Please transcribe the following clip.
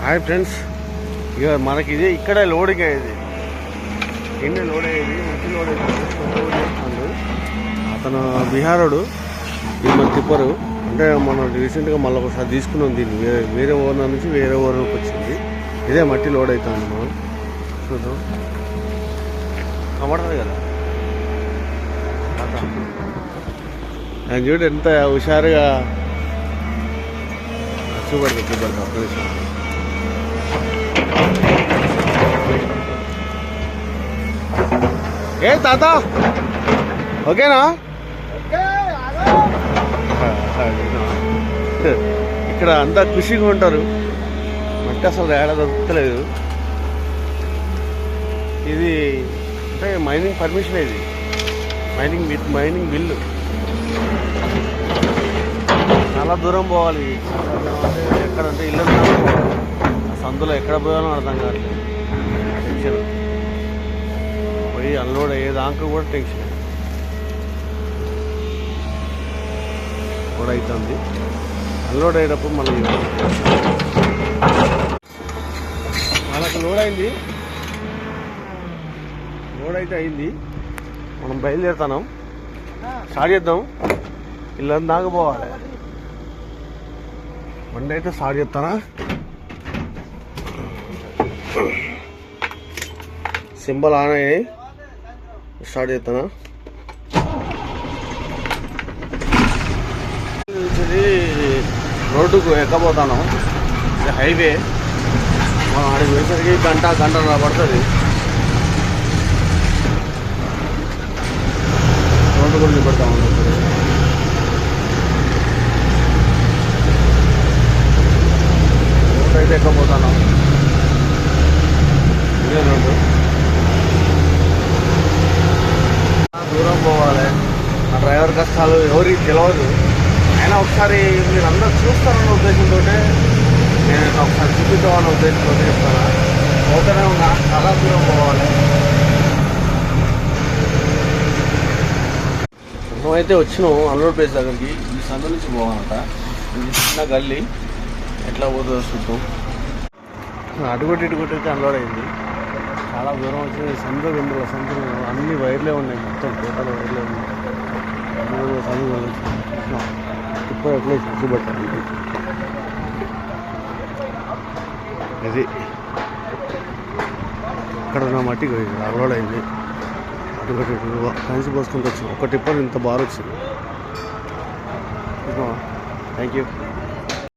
Hi friends, ఇక మనకి ఇది ఇక్కడ లోడింగ్ అయ్యేది, ఎన్ని లోడ్ అయ్యేది, మంచి లోడ్ చేస్తాడు అతను. బీహారోడు, ఇది మన టిప్పరు. అంటే మనం రీసెంట్గా మళ్ళీ ఒకసారి తీసుకున్నాం దీన్ని, వేరే ఓనర్ నుంచి వేరే ఓనర్కి వచ్చింది. ఇదే మట్టి లోడ్ అవుతుంది. మనం చూద్దాం, కనబడుతుంది కదా. ఆయన చూడు ఎంత హుషారుగా చూపడుతుంది. ఒక్క నిమిషం. ఏ తాత ఓకేనా? ఇక్కడ అంతా ఖుషిగా ఉంటారు. మట్టి అసలు ఏడ దొరుకుతలేదు. ఇది అంటే మైనింగ్ పర్మిషన్, ఇది మైనింగ్ బిల్లు. చాలా దూరం పోవాలి. ఎక్కడంటే ఇల్లు సందులో ఎక్కడ పోయాలో అర్థం కావట్లేదు. టెన్షన్ పోయి అన్లోడ్ అయ్యేదాకా కూడా టెన్షన్ కూడా అవుతుంది. అన్లోడ్ అయ్యేటప్పుడు మనకి లోడ్ అయింది. లోడ్ అయితే అయింది. మనం బయలుదేరుతున్నాం. స్టార్ట్ చేద్దాం. ఇల్లు దాకా పోవాలి. బండి అయితే స్టార్ట్ చేస్తానా. సింబల్ ఆన్ అయ్యాయి. స్టార్ట్ చేస్తానా. రోడ్డుకు ఎక్కబోతాను. ఇది హైవే. మనం అడిగి పోయేసరికి గంట పడుతుంది. రోడ్డు కూడా చూపెడతాము. రోడ్డు అయితే ఎక్కబోతాను. ఇదే రోడ్డు. దూరం పోవాలి. ఆ డ్రైవర్ కష్టాలు ఎవరికి తెలియదు. అయినా ఒకసారి మీరు అందరూ చూస్తారన్న ఉద్దేశంతో నేను ఒకసారి చూపిద్దామన్న ఉద్దేశంతో చెప్తాను. పోతూనే ఉన్నా. చాలా దూరం పోవాలి. అయితే వచ్చినాం అన్లోడ్ ప్లేస్ దగ్గరికి. ఈ సందు నుంచి పోవాలంట. ఇది చిన్న గల్లీ. ఎట్లా పోతుందో చూద్దాం. అటుకొట్టి ఇటుకొట్టి అయితే అన్లోడ్ అయింది. చాలా దూరం వచ్చింది. సందు అన్ని వైర్లే ఉన్నాయి. మొత్తం టోటల్ వైర్లే ఉన్నాయి. ఇప్పుడు ఎట్లా చూపెట్టాలి. ఇది అక్కడ ఉన్న మట్టి అన్లోడ్ అయింది. అటుకొట్టి కలిసి పోసుకుంటూ వచ్చింది. ఒక టిప్పర్ ఇంత బాగా వచ్చింది. Thank you.